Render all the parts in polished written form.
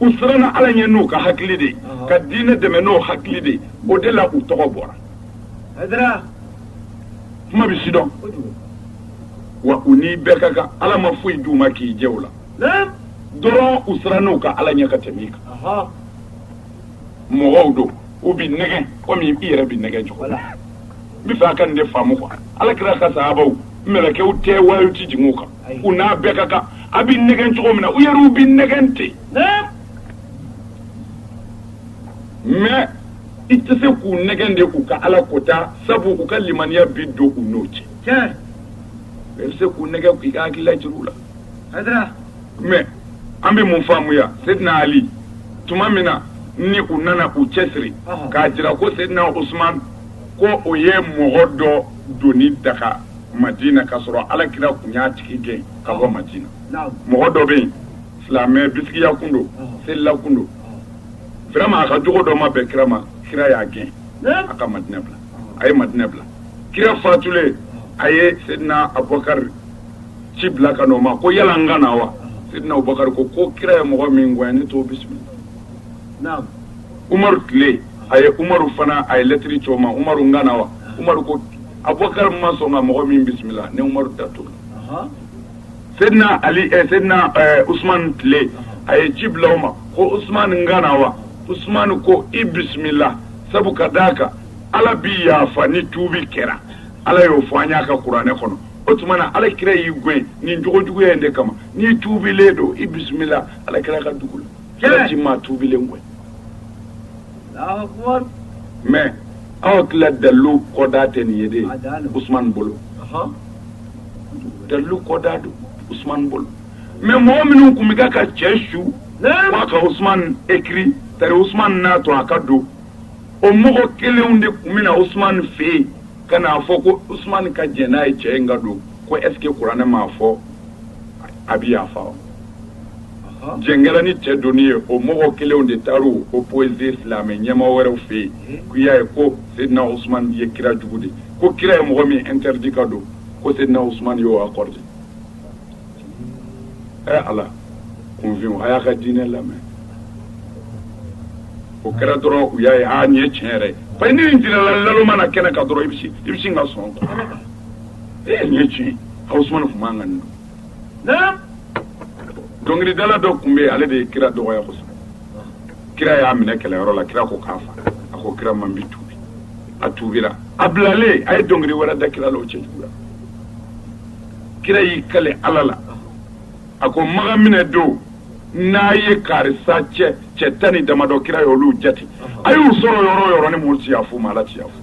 u siranna ala ɲɛ n'u ka hakili de ka diinɛ dɛmɛ n'o hakili de o de la u tɔgɔ bɔra kuma bɛ sidɔn wa u ni bɛɛ ka kan ala ma foyi d'u ma k'i jɛ o la dɔrɔn u siranna u ka ala ɲɛ ka tɛmɛ i kan mɔgɔw don u bi nɛgɛn komi i yɛrɛ bi nɛgɛn cogo la n bɛ fɛ a ka nin de faamu quoi ala kira ka sahabaw mɛlɛkɛw tɛ wayu ti jigin u kan u n'a bɛɛ ka kan a bi nɛgɛn cogo min na u yɛrɛw bi nɛgɛn ten mais i tɛ se k'u nɛgɛn de k'u ka ala kota sabu u ka limaniya bi don u n'o cɛ i bɛ se k'u nɛgɛn k'i ka hakilila jira u la mais an bɛ mun faamuya Seydina Ali tuma min na ni u nana u cɛsiri k'a jira ko Seydina Usman ko o ye mɔgɔ dɔ doni daga Madina k'a sɔrɔ alakira tun y'a tigi gɛn ka bɔ Madina mɔgɔ dɔ bɛ yen silamɛ bisikiya kun don selila kun don vraiment a ka jogo dɔ ma bɛn kira ma kira y'a gɛn a ka Madina bila a ye Madina bila kira fatulen a ye Seydina Abubakar ci bila ka n'o ma ko yala n ka na wa Seydina Abubakar ko kira ye mɔgɔ min gɛn ne t'o bisimila Umaru tile a ye Umaru fana a ye lettre ci o ma Umaru n ka na wa Umaru ko Abubakar ma sɔn ka mɔgɔ min bisimila ne Umaru datugura Seydina Ali Seydina Usman tile a ye ci bila o ma ko Usman n ka na wa Usman ko i bisimila sabu ka d'a kan ala bi yafa ni tuubi kɛra ala y'o fɔ an y'a ka kuranɛ kɔnɔ o tuma na ala kira y'i gɛn nin jogo juguya in de kama n'i tuubilen don i bisimila ala kira ka dugu la ala ti maa tuubilen gɛn mais aw tila dalilu kɔda tɛ nin ye de Usman bolo dalilu kɔda don Usman bolo mais mɔgɔ minnu tun bɛ ka cɛ su k'a ka Usman écrit tari Usman n'a to a ka don o mɔgɔ kelenw de tun bɛna Usman fɛ yen ka n'a fɔ ko Usman ka jɛn n'a ye cɛ in ka don ko est ce que kuranɛ m'a fɔ a bɛ yafa wa jɛn kɛra ni cɛ donni ye o mɔgɔ kelenw de taar'o opposé silamɛ ɲɛmɔgɔ wɛrɛw fɛ yen k'u y'a ye ko Seydina Usman ye kira jugu de ko kira ye mɔgɔ min interdit ka don ko Seydina Usman y'o accordé ala kunfin a y'a ka diinɛ lamɛn o kɛra dɔrɔn u y'a ye nin ye tiɲɛ yɛrɛ ye parce que ni nin dirala laloma na kɛnɛ kan dɔrɔn i bɛ sin ka sɔn nin ye tiɲɛ a Usman tun man ka nin don dɔnkilidala dɔ tun bɛ yen ale de ye kira dɔgɔya kosɛbɛ kira y'a minɛ kɛlɛyɔrɔ la kira ko k'a fa a ko kira man bi tuubi a tuubira a bilalen a ye dɔnkili wɛrɛ da kira la o cɛ jugu la kira y'i kale ala la a ko maga minɛ don n'a ye karisa cɛ tan ni damadɔ kira ye olu jate a y'u sɔrɔ yɔrɔ o yɔrɔ ni muru ti y'a fɔ ma ala ti y'a fɔ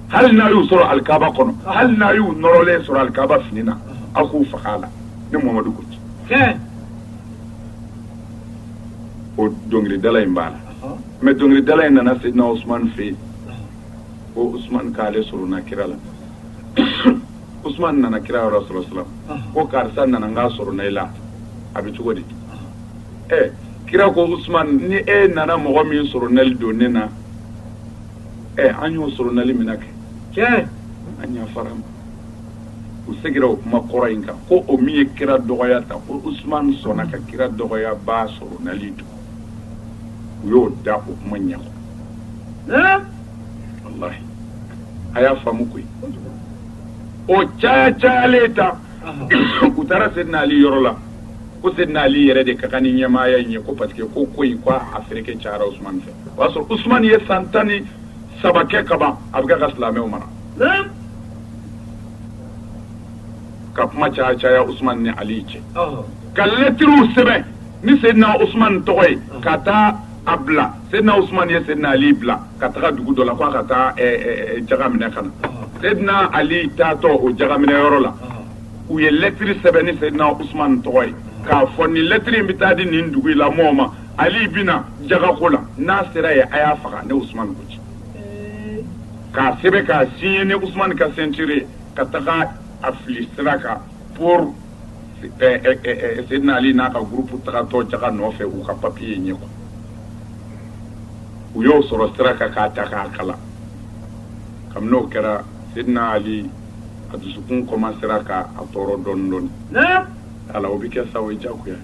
hali n'a y'u sɔrɔ alikaba kɔnɔ hali n'a y'u nɔrɔlen sɔrɔ alikaba fini na aw k'u faga a la ne Muhamadu ko o dɔnkilidala in b'a la mais dɔnkilidala in nana Seydina Usman fɛ yen ko Usman k'ale sɔrɔ na kira la Usman nana kira yɔrɔ sɔrɔ ko karisa nana n k'a sɔrɔ na i la a bɛ cogo di kira ko Usman ni e nana mɔgɔ min sɔrɔ nali don ne na an y'o sɔrɔ nali mina kɛ an yafara ma u segira o kuma kɔrɔ in kan ko o min ye kira dɔgɔya ta ko Usman sɔnna ka kira dɔgɔya ba sɔrɔ nali don u y'o da o kuma ɲɛfɔ wallahi a y'a faamu koyi o cayalen ta u taara Seydina Ali yɔrɔ la ko Seydina Ali yɛrɛ de ka kan ni ɲɛmaaya in ye ko parce que ko in ko a fereke cayara Usman fɛ o y'a sɔrɔ Usman ye san 13 kɛ ka ban a bɛ ka silamɛw mara ka kuma caya Usman ni Ali cɛ ka lɛtiriw sɛbɛn ni Seydina Usman tɔgɔ ye ka taa a bila Seydina Usman ye Seydina Ali bila ka taga dugu dɔ la ko a ka taa jaga minɛ ka na Seydina Ali taatɔ o jaga minɛ yɔrɔ la u ye lɛtiri sɛbɛn ni Seydina Usman tɔgɔ ye k'a fɔ ni lɛtiri in bɛ taa di nin dugu la mɔgɔw ma Ali bɛna jagako la n'a sera yen a y'a faga ne Usman ko ci k'a sɛbɛn k'a signé ni Usman ka ceinture ka taga a fili sira kan pour Seydina Ali n'a ka groupe tagatɔ jaga nɔfɛ u ka papier ɲɛ quoi u y'o sɔrɔ sira kan k'a ta k'a kala kabini o kɛra Seydina Ali a dusukun commencera ka a tɔɔrɔ dɔɔni dɔɔni ala o bɛ kɛ sa o ye jagoya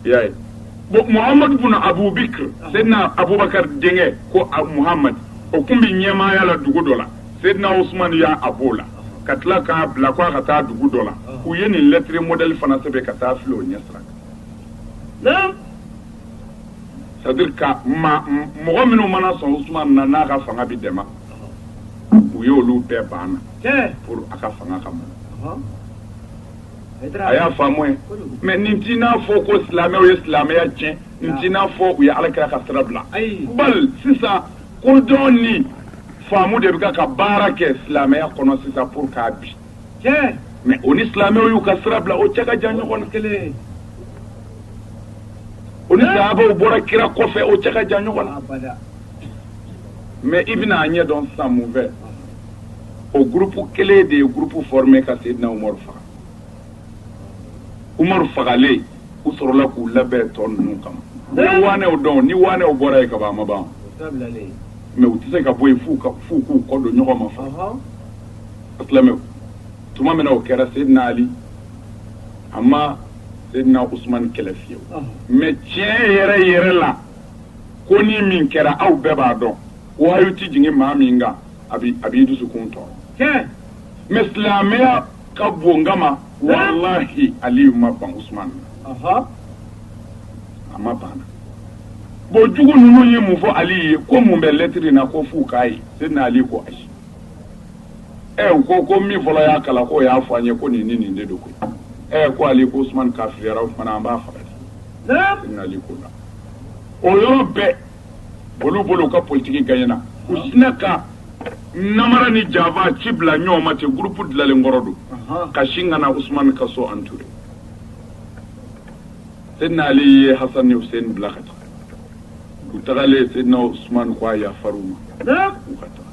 yayi bo muhammad ibn abu bakr sayyidina abubakar denge ko muhammad o kumbi nyema ya la dugu dola sayyidina usman ya abola katla ka bla ko ka ta dugu dola u yeni lettre model fana sebe ka ta flo nyasra naam c'est-à-dire ka mɔgɔ minnu mana sɔn usman na n'a ka fanga bi dɛmɛ u y'olu bɛɛ banna pour a ka fanga ka mɔ a y'a faamu ye mais nin t'i n'a fɔ ko silamɛw ye silamɛya tiɲɛ nin t'i n'a fɔ u ye alakira ka sira bila bal sisan kodɔn ni faamu de bɛ ka baara kɛ silamɛya kɔnɔ sisan pour k'a bi mais o ni silamɛw y'u ka sira bila o cɛ ka jan ɲɔgɔn na kelen o ni sahabaw bɔra kira kɔfɛ o cɛ ka jan ɲɔgɔn na mais i bɛna a ɲɛ dɔn sisan mun fɛ o groupe kelen de ye groupe formé ka Seydina Umaru faga Umaru fagalen u sɔrɔla k'u labɛn tɔ ninnu kama ni waanɛw dɔn ni waanɛw bɔra yen ka ban a ma ban mais u tɛ se ka bɔ yen f'u k'u kɔ don ɲɔgɔn ma fa silamɛw tuma min na o kɛra Seydina Ali a ma Seydina Usman kɛlɛ fiyewu mais tiɲɛ yɛrɛ la ko ni min kɛra aw bɛɛ b'a dɔn wahayu ti jigin maa min kan a b'i dusukun tɔɔrɔ mais silamɛya ka bon kama wallahi Aliyu ma ban Usman na a ma banna bon jugu ninnu ye mun fɔ Ali ye ko mun bɛ lettre na ko f'u k'a ye Seydina Ali ko ayi u ko min fɔlɔ y'a kala k'o y'a fɔ an ye ko nin ni nin de don koyi ko Ali ko Usman kafiriyara o fana an b'a faga de Seydina Ali ko la o yɔrɔ bɛɛ olu bolo u ka politique gagnena u sinna ka namara ni java ci bila ɲɔgɔn ma ten groupe dilalen kɔrɔ don ka sin ka na Usman ka so entouré Seydina Ali ye Hasan ni Hussein bila ka taa u tagalen Seydina Usman ko a yafar'u ma u ka taa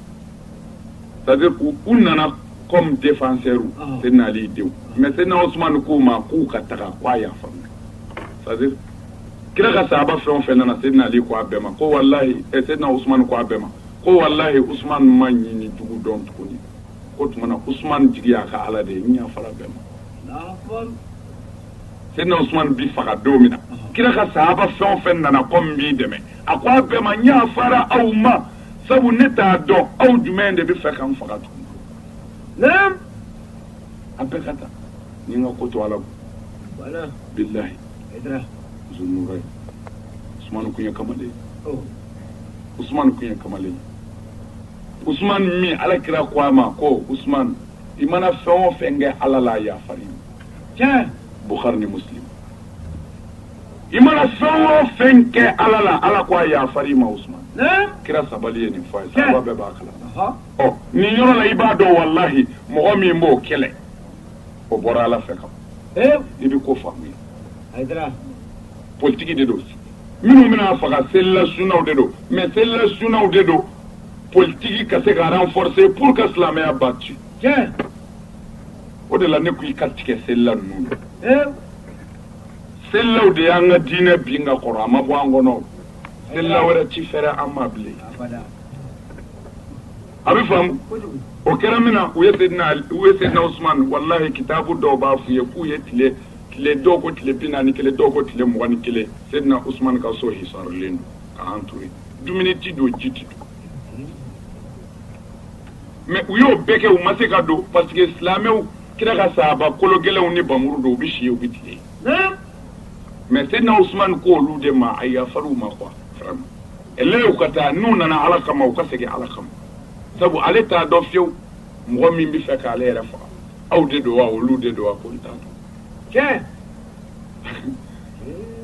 c'est-à-dire u nana comme défenseur Seydina Ali denw mais Seydina Usman k'u ma k'u ka taga ko a yafar'u c'est-à-dire kira ka sahaba fɛn o fɛn nana Seydina Ali ko a bɛɛ ma ko wallahi Seydina Usman ko a bɛɛ ma ko wallahi Usman ma ɲini jugu dɔn tuguni ko tuma na Usman jigi y'a ka ala de ye n yafara bɛɛ ma Seydina Usman bi faga don min na kira ka sahaba fɛn o fɛn nana ko n b'i dɛmɛ a ko a bɛɛ ma n yafara aw ma sabu ne t'a dɔn aw jumɛn de bɛ fɛ ka n faga tuguni a bɛɛ ka taa ni n ka ko to ala billahi Zunurai Usman kun ye kamalen Usman kun ye kamalen Usman min alakira ko a ma ko Usman i mana fɛn o fɛn kɛ ala la yafari tiɲɛ Bukhari ni Muslim i mana fɛn o fɛn kɛ ala la ala ko a yafari ma Usman kira sabali ye nin fɔ a ye sahaba bɛɛ b'a kala nin yɔrɔ la i b'a dɔn wallahi mɔgɔ min b'o kɛlɛ o bɔra ala fɛ kan i bɛ ko faamu ye politique de don minnu bɛna faga selila sunaw de don mais selila sunaw de don politique ka se ka renforcer pour que silamɛya bati o de la ne ko i ka tigɛ selila ninnu na selilaw de y'an ka diinɛ bin ka kɔrɔ a ma bɔ an kɔnɔ selila wɛrɛ ci fɛrɛ an ma bilen a bɛ faamu o kɛra min na u ye Seydina Usman wallahi kitaabu dɔw b'a f'u ye k'u ye tile dɔw ko tile 41 dɔw ko tile 21 Seydina Usman ka so hisarlen don ka entouré dumuni ti don ji ti don mais u y'o bɛɛ kɛ u ma se ka don parce que silamɛw kira ka sahaba kolo gɛlɛnw ni bamuru don u bɛ si u bɛ tile mais Seydina Usman ko olu de ma a yafar'u ma quoi vraiment elew ka taa n'u nana ala kama u ka segin ala kama sabu ale t'a dɔn fiyewu mɔgɔ min bɛ fɛ k'ale yɛrɛ faga aw de don wa olu de don wa ko n t'a dɔn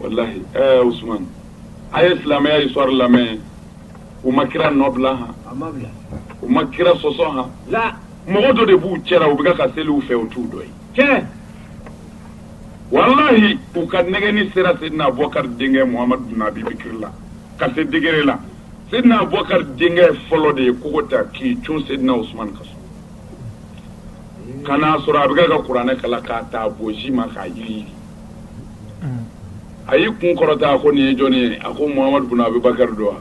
wallahi Usman a ye silamɛya histoire lamɛn u ma kira nɔ bila han u ma kira sɔsɔ han mɔgɔ dɔ de b'u cɛla u bɛ ka seliw fɛ u t'u dɔ ye wallahi u ka nɛgɛni sera Seydina Abubakar denkɛ Muhamadu bin Abi Bakr la ka se degré la Seydina Abubakar denkɛ fɔlɔ de ye kogo ta k'i cun Seydina Usman ka so kana sɔrɔ a bɛ ka kuranɛ kala k'a ta boji ma k'a yiri a y'i kun kɔrɔta a ko nin ye jɔnni ye a ko Muhamadu bin Abi Bakr don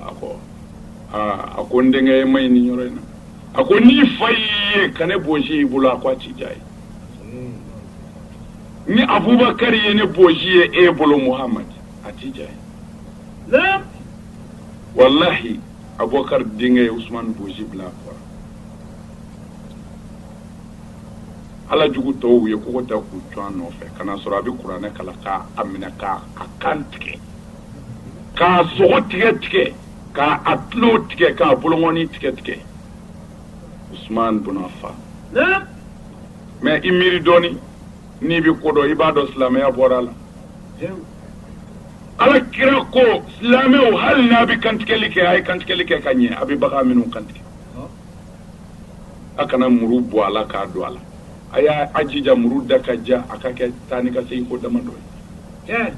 a ko n denkɛ ma ɲi nin yɔrɔ in na a ko n'i fa y'i ye ka ne boji i bolo a ko a ti diya ye ni Abubakar ye ne boji ye e bolo Muhamadu tija نعم wallahi abubakar denkɛ ye usman bozi bila a kɔrɔ ala jugu tɔw ye kogo ta k'u cɔn nɔfɛ ka na sɔrɔ a bɛ kuranɛ kala k'a minɛ k'a kan tigɛ k'a sogo tigɛ k'a tulo tigɛ k'a bolongɔni tigɛ usman buna fa نعم mais i miiri dɔɔni n'i bɛ ko dɔn i b'a dɔn silamɛya bɔra a la ala kira ko silamɛw hali n'a bɛ kantigɛli kɛ a ye kantigɛli kɛ ka ɲɛ a bɛ bagan minnu kantigɛ a kana muru bɔ a la k'a don a la a y'a jija muru da ka ja a ka kɛ taa ni ka segin ko damadɔ ye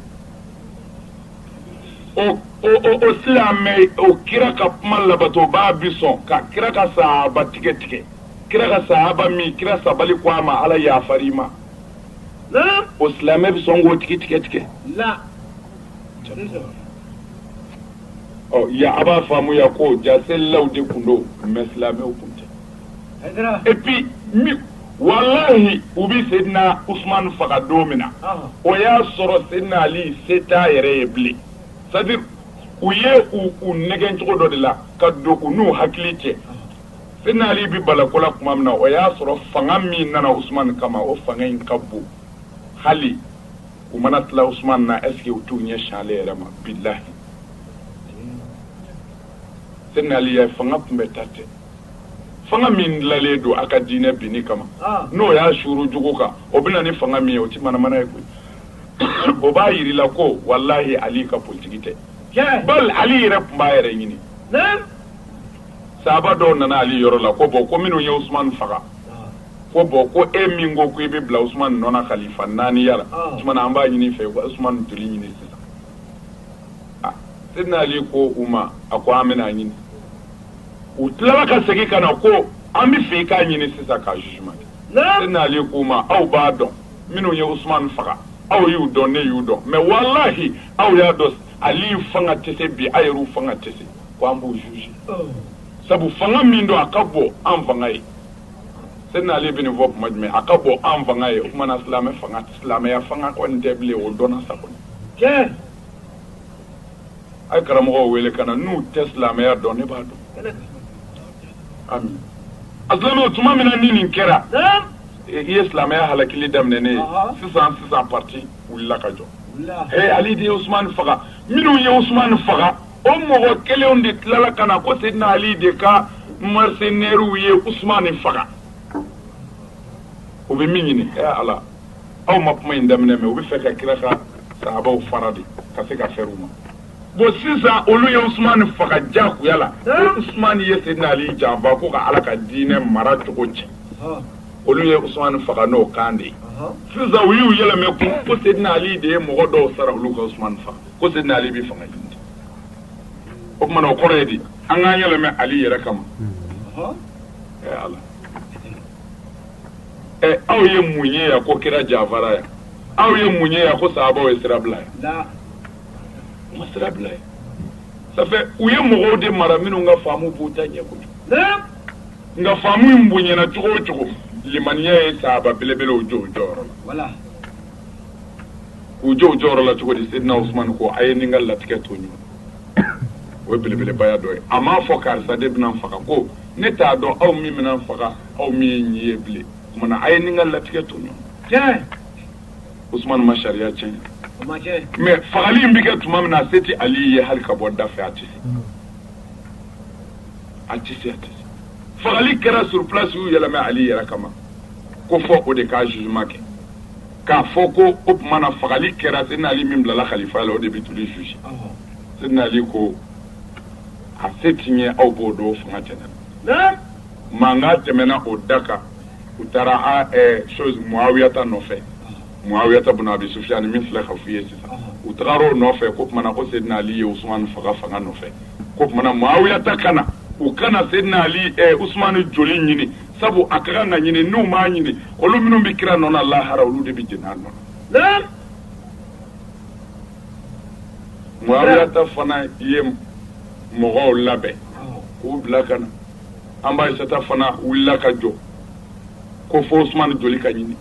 o silamɛ o kira ka kuma labato b'a bi sɔn ka kira ka sahaba tigɛ kira ka sahaba min kira sabali ko a ma ala yafari ma o silamɛ bɛ sɔn k'o tigi tigɛ لا ya a b'a faamuya ko jaselilaw de kun don mais silamɛw kun tɛ et puis wallahi u bɛ Seydina Usman faga don min na o y'a sɔrɔ Seydina Ali se t'a yɛrɛ ye bilen c'est à dire u ye u nɛgɛn cogo dɔ de la ka don u n'u hakili cɛ Seydina Ali bɛ balakola tuma min na o y'a sɔrɔ fanga min nana Usman kama o fanga in ka bon hali u mana tila Usman na est ce que u t'u ɲɛsin ale yɛrɛ ma bilahi Seydina Ali ye fanga tun bɛ taa ten fanga min dilanlen don a ka diinɛ binni kama n'o y'a suuru jugu kan o bɛ na ni fanga min ye o tɛ manamana ye koyi o b'a yir'i la ko walahi Ali ka politiki tɛ bal Ali yɛrɛ tun b'a yɛrɛ ɲini sahaba dɔw nana Ali yɔrɔ la ko bon ko minnu ye Usman faga ko bon ko e min ko i bɛ bila Usman nɔ na khalifa 4 ya la tuma na an b'a ɲini fɛ ko Usman joli ɲini sisan Seydina Ali ko u ma a ko an bɛna ɲini u tilala ka segin ka na ko an bɛ fɛ i k'a ɲini sisan ka jugement kɛ Seydina Ali ko ma aw b'a dɔn minnu ye Usman faga aw y'u dɔn ne y'u dɔn mais wallahi aw y'a dɔn Ali fanga tɛ se bi a yɛrɛw fanga tɛ se ko an b'u juger sabu fanga min don a ka bɔ an fanga ye Seydina Ali bɛ nin fɔ kuma jumɛn a ka bɔ an fanga ye o kumana silamɛya fanga kɔni tɛ bilen o dɔnna sa kɔni a ye karamɔgɔw wele ka na n'u tɛ silamɛya dɔn ne b'a dɔn ami a silamɛw tuma min na ni nin kɛra i ye silamɛya halakili daminɛ ne ye sisan parti wulila ka jɔ Ali de ye Usman faga minnu ye Usman faga o mɔgɔ kelenw de tilala ka na ko Seydina Ali de ka mercenaires ye Usman faga o bɛ min ɲini Ala aw ma kuma in daminɛ mɛ u bɛ fɛ ka kira ka sahabaw fara de ka se ka fɛrɛ u ma bon sisan olu ye Usman faga jagoya la ko Usman ye Seydina Ali janfa ko ka Ala ka diinɛ mara cogo cɛ olu ye Usman faga n'o kan de ye sisan u y'u yɛlɛmɛ ko Seydina Ali de ye mɔgɔ dɔw sara olu ka Usman faga ko Seydina Ali bɛ fanga ɲini o kumana o kɔrɔ ye di an k'an yɛlɛmɛ Ali yɛrɛ kama Ala aw ye mun ye yan ko kira jafara yan aw ye mun ye yan ko sahabaw ye sira bila yan u ma sira bila yan ça fait u ye mɔgɔw de mara minnu ka faamu b'u ta ɲɛ kojugu nka faamu in bonyana cogo o cogo limaniya ye sahaba belebelew jɔ o jɔyɔrɔ la k'u jɔ o jɔyɔrɔ la cogo di Seydina Usman ko a ye nin ka latigɛ to ɲɔgɔn o ye belebelebaya dɔ ye a m'a fɔ karisa de bɛna n faga ko ne t'a dɔn aw min bɛna n faga aw min ye ɲi ye bilen kumana a ye nin ka latigɛ to ɲɔgɔn Usman ma sariya tiɲɛ mais fagali in bɛ kɛ tuma min na se tɛ Ali ye hali ka bɔ da fɛ a tɛ se fagali kɛra sur place y'u yɛlɛmɛ Ali yɛrɛ kama ko fɔ o de k'a jugement kɛ k'a fɔ ko o tuma na fagali kɛra Seydina Ali min bilala khalifa la o de bɛ tulu juger Seydina Ali ko a se ti ɲɛ aw b'o dɔn o fanga tɛmɛna mankan tɛmɛna o da kan u taara chose Muawiyata nɔfɛ Muawiyata bun Abi Sufyan min filɛ ka f'i ye sisan u tagar'o nɔfɛ ko tumana ko Seydina Ali ye Usman faga fanga nɔfɛ ko tumana Muawiyata kana u kana Seydina Ali Usman joli ɲini sabu a ka kan ka ɲini n'u m'a ɲini olu minnu bɛ kira nɔ na lahara olu de bɛ jɛnɛ a nɔ na Muawiyata fana ye mɔgɔw labɛn k'u bila ka na Anbaisata fana wulila ka jɔ ko fo Usman joli ka ɲini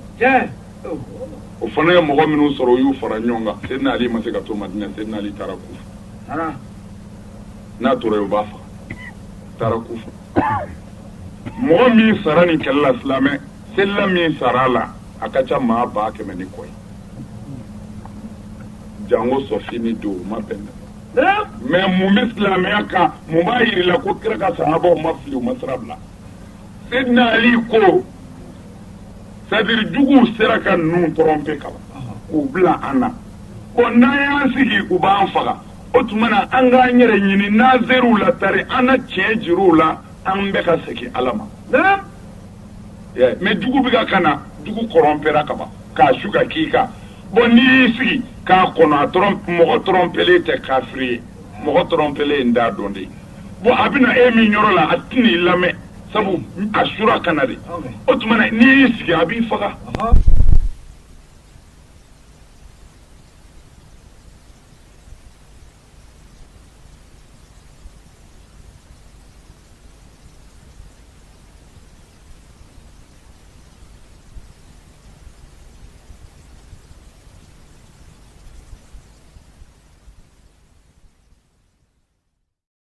o fana ye mɔgɔ minnu sɔrɔ o y'u fara ɲɔgɔn kan Seydina Ali ma se ka to Madina Seydina Ali taara Kufa n'a tora yen u b'a faga taara Kufa mɔgɔ min sara nin kɛlɛ la silamɛ selila min sara la a ka ca maa 100,000 ni kɔ ye jango sɔfini don o ma bɛn mais mun bɛ silamɛya kan mun b'a yir'i la ko kira ka sahabaw ma fili u ma sira bila Seydina Ali ko c'est-à-dire juguw sera ka ninnu tromper ka ban k'u bila an na bon n'an y'an sigi u b'an faga o tuma na an k'an yɛrɛ ɲini n'an ser'u la tari an na tiɲɛ jir'u la an bɛ ka segin Ala ma mais jugu bɛ ka kana jugu corrompera ka ban k'a su ka k'i kan bon n'i y'i sigi k'a kɔnɔ mɔgɔ trompelen tɛ kafiri ye mɔgɔ trompelen ye n t'a dɔn de bon a bɛna e min yɔrɔ la a tɛn'i lamɛn sabu a sura kana de o tuma na n'i y'i sigi a b'i faga